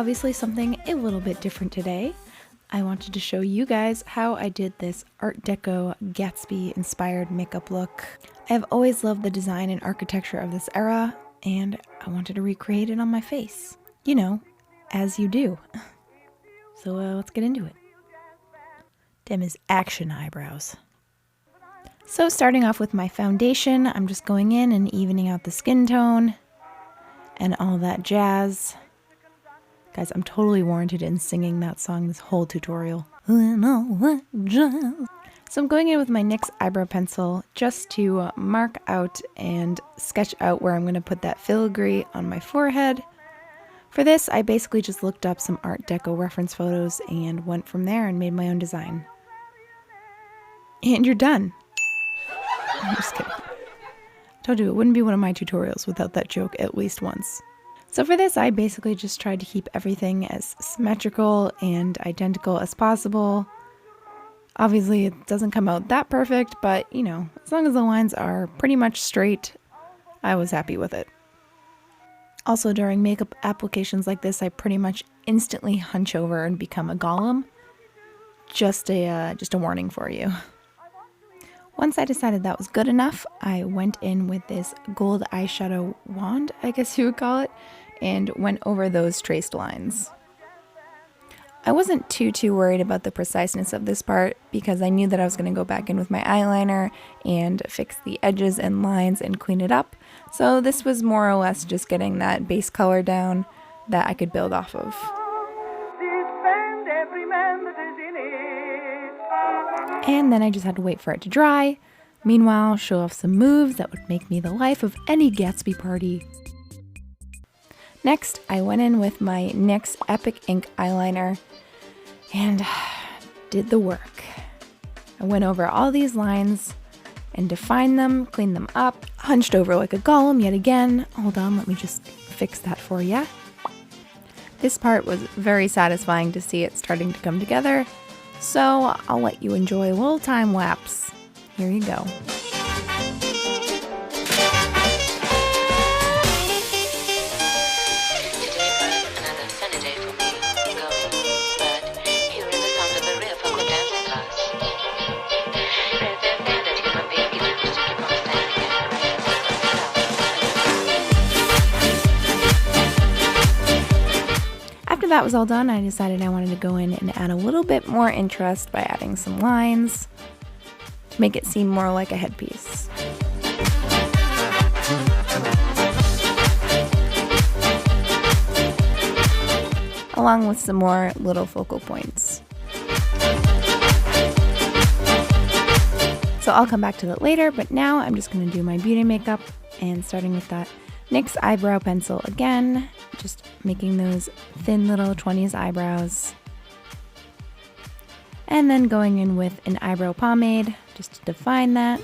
obviously something a little bit different today. I wanted to show you guys how I did this Art Deco Gatsby inspired makeup look. I have always loved the design and architecture of this era, and I wanted to recreate it on my face. You know, as you do. So let's get into it. Them is action eyebrows. So starting off with my foundation, I'm just going in and evening out the skin tone and all that jazz. Guys, I'm totally warranted in singing that song this whole tutorial. So I'm going in with my NYX eyebrow pencil just to mark out and sketch out where I'm going to put that filigree on my forehead. For this, I basically just looked up some Art Deco reference photos and went from there and made my own design. And you're done. I'm just kidding. I told you it wouldn't be one of my tutorials without that joke at least once. So for this, I basically just tried to keep everything as symmetrical and identical as possible. Obviously, it doesn't come out that perfect, but you know, as long as the lines are pretty much straight, I was happy with it. Also, during makeup applications like this, I pretty much instantly hunch over and become a golem. Just a warning for you. Once I decided that was good enough, I went in with this gold eyeshadow wand, I guess you would call it, and went over those traced lines. I wasn't too worried about the preciseness of this part because I knew that I was going to go back in with my eyeliner and fix the edges and lines and clean it up. So this was more or less just getting that base color down that I could build off of. And then I just had to wait for it to dry. Meanwhile, show off some moves that would make me the life of any Gatsby party. Next, I went in with my NYX Epic Ink eyeliner and did the work. I went over all these lines and defined them, cleaned them up, hunched over like a golem yet again. Hold on, let me just fix that for you. This part was very satisfying to see it starting to come together, so I'll let you enjoy a little time lapse. Here you go. After that was all done, I decided I wanted to go in and add a little bit more interest by adding some lines to make it seem more like a headpiece. Along with some more little focal points. So I'll come back to that later, but now I'm just going to do my beauty makeup, and starting with that NYX eyebrow pencil again, just making those thin little 20s eyebrows. And then going in with an eyebrow pomade just to define that.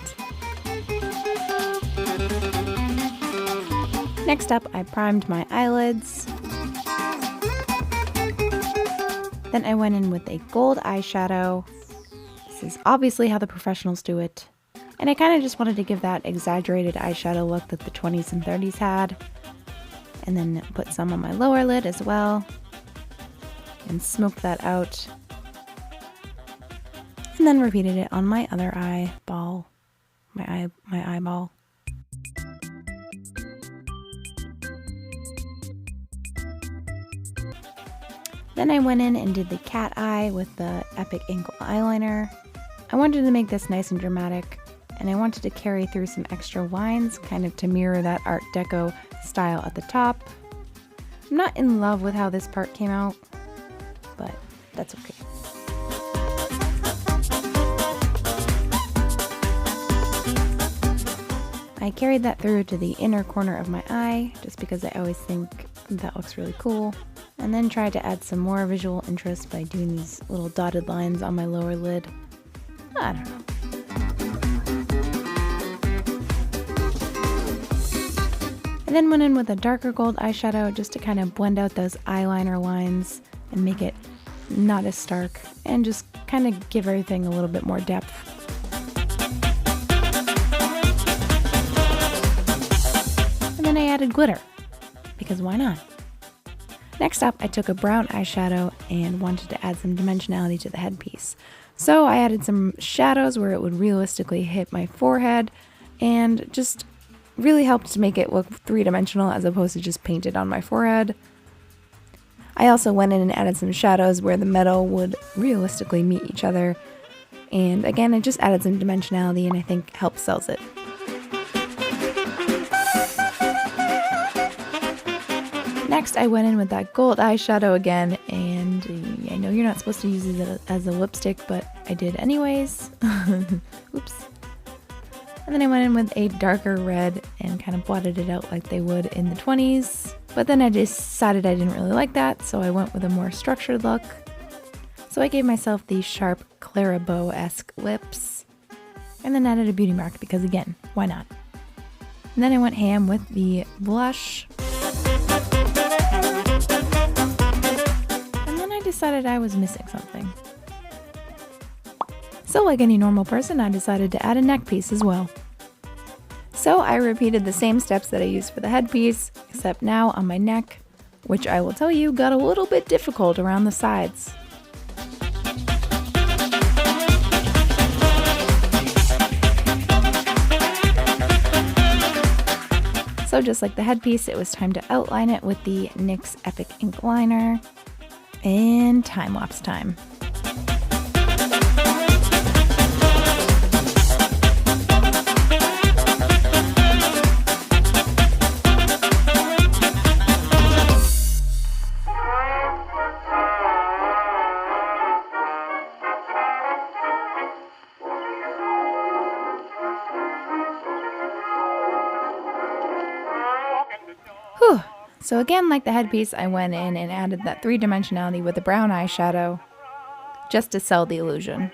Next up, I primed my eyelids. Then I went in with a gold eyeshadow. This is obviously how the professionals do it. And I kind of just wanted to give that exaggerated eyeshadow look that the 20s and 30s had. And then put some on my lower lid as well. And smoked that out. And then repeated it on my other eyeball. My eyeball. Then I went in and did the cat eye with the Epic Ink eyeliner. I wanted to make this nice and dramatic, and I wanted to carry through some extra lines, kind of to mirror that Art Deco style at the top. I'm not in love with how this part came out, but that's okay. I carried that through to the inner corner of my eye, just because I always think that looks really cool. And then tried to add some more visual interest by doing these little dotted lines on my lower lid. I don't know. I then went in with a darker gold eyeshadow just to kind of blend out those eyeliner lines and make it not as stark, and just kind of give everything a little bit more depth. And then I added glitter, because why not? Next up, I took a brown eyeshadow and wanted to add some dimensionality to the headpiece. So I added some shadows where it would realistically hit my forehead and just really helped to make it look three-dimensional as opposed to just painted on my forehead. I also went in and added some shadows where the metal would realistically meet each other. And again, it just added some dimensionality and I think helped sells it. Next, I went in with that gold eyeshadow again, and I know you're not supposed to use it as a lipstick, but I did anyways. Oops. And then I went in with a darker red and kind of blotted it out like they would in the 20s. But then I decided I didn't really like that, so I went with a more structured look. So I gave myself these sharp Clara Bow-esque lips, and then added a beauty mark because again, why not? And then I went ham with the blush. And then I decided I was missing something. So like any normal person, I decided to add a neck piece as well. So I repeated the same steps that I used for the headpiece, except now on my neck, which I will tell you got a little bit difficult around the sides. So just like the headpiece, it was time to outline it with the NYX Epic Ink Liner, and time-lapse time. Whew. So again, like the headpiece, I went in and added that three-dimensionality with a brown eyeshadow, just to sell the illusion.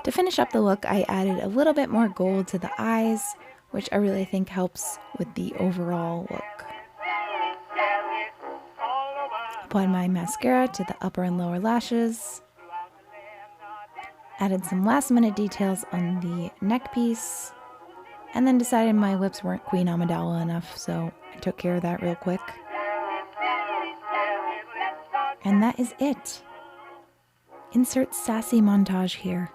To finish up the look, I added a little bit more gold to the eyes, which I really think helps with the overall look. Applied my mascara to the upper and lower lashes. Added some last-minute details on the neck piece, and then decided my lips weren't Queen Amidala enough, so I took care of that real quick. And that is it. Insert sassy montage here.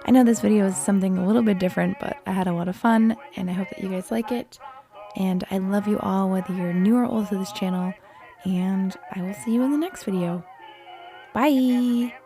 I know this video is something a little bit different, but I had a lot of fun, and I hope that you guys like it. And I love you all, whether you're new or old to this channel, and I will see you in the next video. Bye!